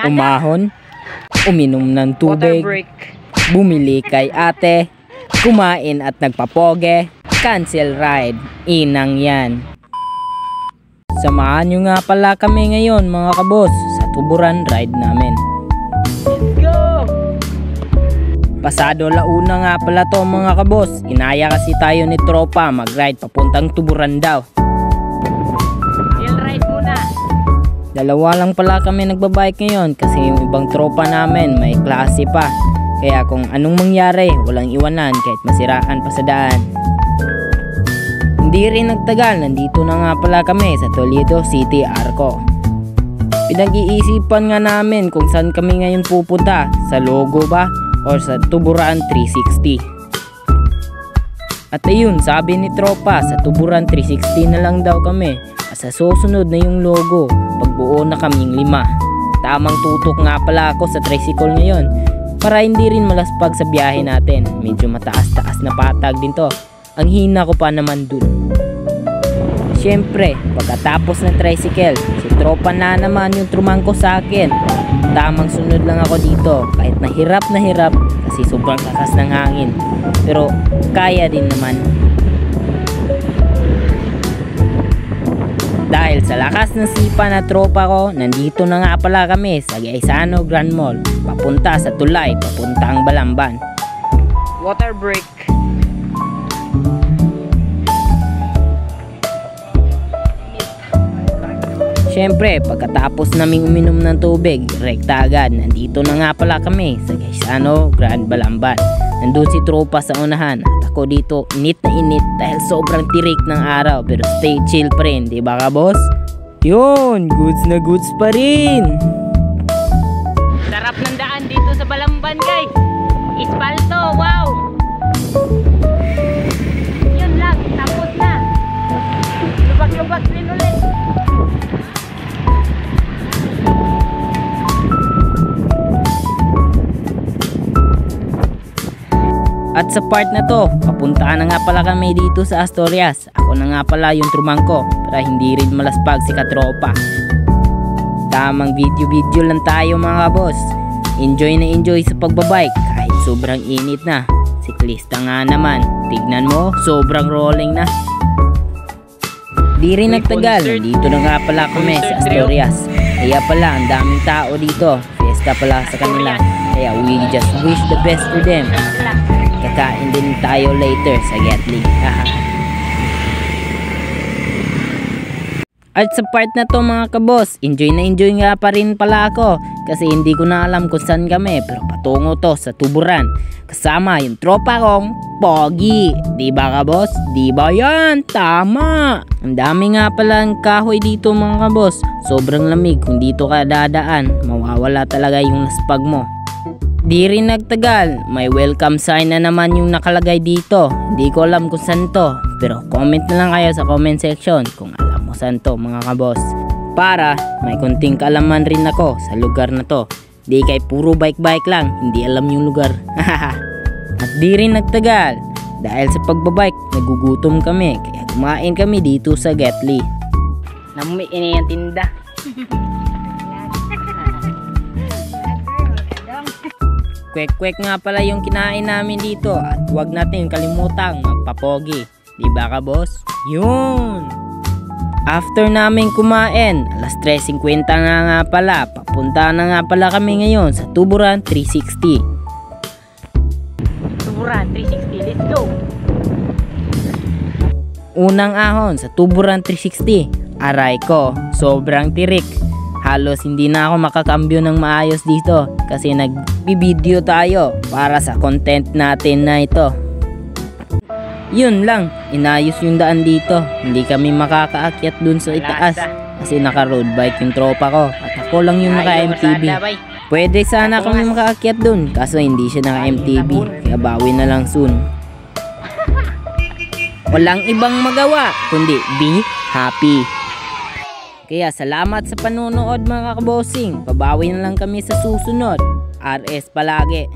umahon, uminom ng tubig, bumili kay ate, kumain at nagpapoge, cancel ride, inang yan. Samahan nyo nga pala kami ngayon mga kabos sa tuburan ride namin. Let's go! Pasado launa nga pala to mga kabos, inaya kasi tayo ni tropa mag-ride papuntang tuburan daw. Ride muna. Dalawa lang pala kami nagbabike ngayon kasi yung ibang tropa namin may klase pa. Kaya kung anong mangyari, walang iwanan kahit masiraan pa sa daan. Hindi rin nagtagal, nandito na nga pala kami sa Toledo City, Arco. Pinag-iisipan nga namin kung saan kami ngayon pupunta, sa Logo ba o sa Tuburan 360. At ayun, sabi ni tropa, sa Tuburan 360 na lang daw kami. Sa susunod na yung Logo, pagbuo na kaming 5. Tamang tutok nga pala ako sa tricycle ngayon para hindi rin malaspag sa biyahe natin. Medyo mataas-taas na patag din to. Ang hina ko pa naman dun. Siyempre, pagkatapos ng tricycle, si tropa na naman yung trumangko sa akin. Tamang sunod lang ako dito kahit nahirap kasi sobrang lakas ng hangin. Pero kaya din naman. Dahil sa lakas ng sipa na tropa ko, nandito na nga pala kami sa Gaisano Grand Mall. Papunta sa Tulay, papuntang Balamban. Water break. Siyempre, pagkatapos naming uminom ng tubig, rekta agad. Nandito na nga pala kami sa Gaisano Grand Balamban. Nandun si tropa sa unahan at ako dito init na init dahil sobrang tirik ng araw, pero stay chill pa rin, di ba ka boss? Yun, goods na goods pa rin. Sarap ng daan dito sa Balamban guys. Ispalto, wow. Yun lang, tapos na. Lubak-lubak din ulit. At sa part na to, papuntaan na nga pala kami dito sa Asturias. Ako na nga pala yung trumangko para hindi rin malaspag si katropa. Tamang video lang tayo mga boss. Enjoy na enjoy sa pagbabike kahit sobrang init na. Siklista nga naman, tignan mo, sobrang rolling na. Di rin nagtagal, dito na nga pala kami sa Asturias. Kaya pala, ang daming tao dito. Fiesta pala sa kanila. Kaya we just wish the best for them. Kakain din tayo later sa Gatling. At sa part na to mga kabos, enjoy na enjoy nga pa rin pala ako. Kasi hindi ko na alam kung saan kami, pero patungo to sa Tuburan. Kasama yung tropa kong Pogi. Diba kabos? Diba yan? Tama! Ang dami nga pala ang kahoy dito mga kabos. Sobrang lamig, kung dito ka dadaan, mawawala talaga yung laspag mo. Di rin nagtagal, may welcome sign na naman yung nakalagay dito. Hindi ko alam kung saan to, pero comment na lang kayo sa comment section kung alam mo saan to mga kabos. Para may kunting kaalaman rin ako sa lugar na to. Di kay puro bike lang, hindi alam yung lugar. At di rin nagtagal, dahil sa pagbabike, nagugutom kami. Kaya kumain kami dito sa Gatli. Namumi ini yung tinda. Kwek-kwek nga pala yung kinain namin dito. At huwag natin kalimutang magpapogi. Diba ka boss? Yun! After namin kumain, alas 3:50 nga pala. Papunta na nga pala kami ngayon sa Tuburan 360. Tuburan 360, let's go! Unang ahon sa Tuburan 360. Aray ko, sobrang tirik. Halos hindi na ako makakambyo ng maayos dito kasi nagbibideo tayo para sa content natin na ito. Yun lang, inayos yung daan dito. Hindi kami makakaakyat dun sa itaas kasi naka road bike yung tropa ko at ako lang yung naka MTB. Pwede sana kami makaakyat dun kaso hindi siya naka MTB kaya bawi na lang soon. Walang ibang magawa kundi be happy. Kaya salamat sa panonood mga kabosing. Babawi na lang kami sa susunod. RS palagi.